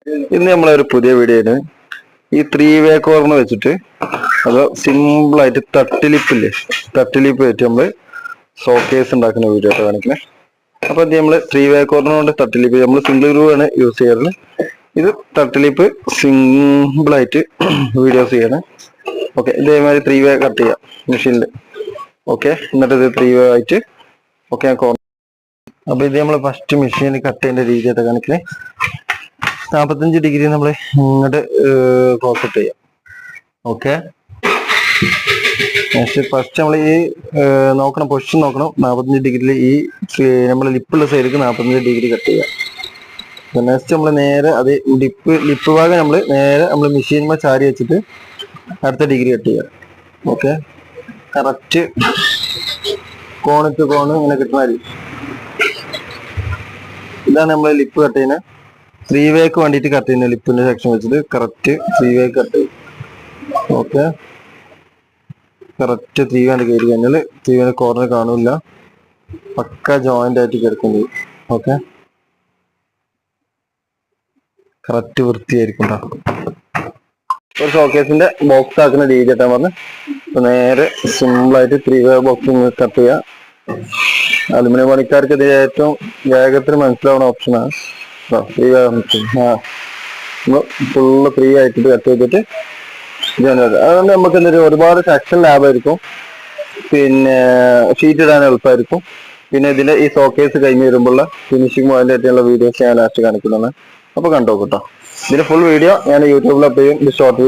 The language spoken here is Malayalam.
ഇന്ന് നമ്മളൊരു പുതിയ വീഡിയോയാണ് ഈ 3-വേ കോർണർ വെച്ചിട്ട് അത് സിമ്പിൾ ആയിട്ട് തട്ടിലിപ്പില്ലേ, തട്ടിലിപ്പ് വെച്ച് നമ്മള് ഷോക്കേസ് ഉണ്ടാക്കുന്ന വീഡിയോ ആയിട്ട് കാണിക്കണേ. അപ്പൊ ഇത് നമ്മള് 3-വേ കോർണർ കൊണ്ട് തട്ടിലിപ്പ് നമ്മൾ സിംഗിൾ ഗ്രൂ ആണ് യൂസ് ചെയ്യാറ്. ഇത് തട്ടിലിപ്പ് സിമ്പിൾ ആയിട്ട് വീഡിയോസ് ചെയ്യണം. ഓക്കെ, ഇതേമാതിരി 3-വേ കട്ട് ചെയ്യാം മെഷീനിൽ. ഓക്കെ, എന്നിട്ട് ഇത് 3-വേ ആയിട്ട് ഓക്കെ കോർണർ. അപ്പൊ ഇത് നമ്മൾ ഫസ്റ്റ് മെഷീനിൽ കട്ട് ചെയ്യേണ്ട രീതിയായിട്ട് കാണിക്കണേ. 45 ഡിഗ്രി നമ്മൾ ഇങ്ങോട്ട് ക്രോസ് കട്ട് ചെയ്യാം. ഓക്കെ, ഫസ്റ്റ് നമ്മൾ ഈ നോക്കണം, പൊസിഷൻ നോക്കണം. 45 ഡിഗ്രിയിൽ ഈ നമ്മൾ ലിപ്പുള്ള സൈഡിലേക്ക് 45 ഡിഗ്രി കട്ട് ചെയ്യാം. നെക്സ്റ്റ് നമ്മൾ നേരെ അത് ലിപ്പ് ഭാഗം നമ്മൾ മെഷീനുമ്പോൾ ചാരി വെച്ചിട്ട് അടുത്ത ഡിഗ്രി കട്ട് ചെയ്യാം. ഓക്കെ, കറക്റ്റ് കോണ് ടു കോണ് ഇങ്ങനെ കിട്ടുന്ന രീതി. ഇതാണ് നമ്മൾ ലിപ്പ് കട്ട് ചെയ്യുന്നത്. 3-വേക്ക് വേണ്ടിയിട്ട് കട്ട് ചെയ്യുന്ന ലിപ്പിന്റെ സെക്ഷൻ വെച്ചിട്ട് കറക്റ്റ് 3-വേക്ക് കട്ട് ചെയ്യും. ഓക്കെ, കറക്റ്റ് 3 കണ്ട് കയറി കഴിഞ്ഞാൽ 3-വേന്റെ കോർണർ കാണില്ല, പക്ക ജോയിന്റ് ആയിട്ട് കിടക്കുന്നത്. ഓക്കെ, കറക്റ്റ് വൃത്തിയായിരിക്കും. ഒരു ഷോക്കേസിന്റെ ബോക്സ് ആക്കുന്ന രീതിയായിട്ടാണ് പറഞ്ഞ് നേരെ സിമ്പിൾ ആയിട്ട് 3-വേ ബോക്സ് കട്ട് ചെയ്യാം. അലുമിനിയം പണിക്കാർക്ക് ഇത് ഏറ്റവും വേഗത്തിൽ മനസ്സിലാവുന്ന ഓപ്ഷനാണ്. ഫുള്ള് ഫ്രീ ആയിട്ട് കട്ട് ചെയ്തിട്ട് അതുകൊണ്ട് നമുക്ക് എന്തൊരു ഒരുപാട് സെക്ഷൻ ലാഭമായിരിക്കും. പിന്നെ ഷീറ്റ് ഇടാൻ എളുപ്പമായിരിക്കും. പിന്നെ ഇതിന്റെ ഈ ഷോക്കേസ് കഴിഞ്ഞ് വരുമ്പോഴുള്ള ഫിനിഷിംഗ് പോയിന്റ് ആയിട്ടുള്ള വീഡിയോസ് ഞാൻ ലാസ്റ്റ് കാണിക്കുന്നതാണ്. അപ്പൊ കണ്ടോ കേട്ടോ. ഇതിന്റെ ഫുൾ വീഡിയോ ഞാൻ യൂട്യൂബിൽ അപ്പ് ചെയ്യും. ഷോർട്ട്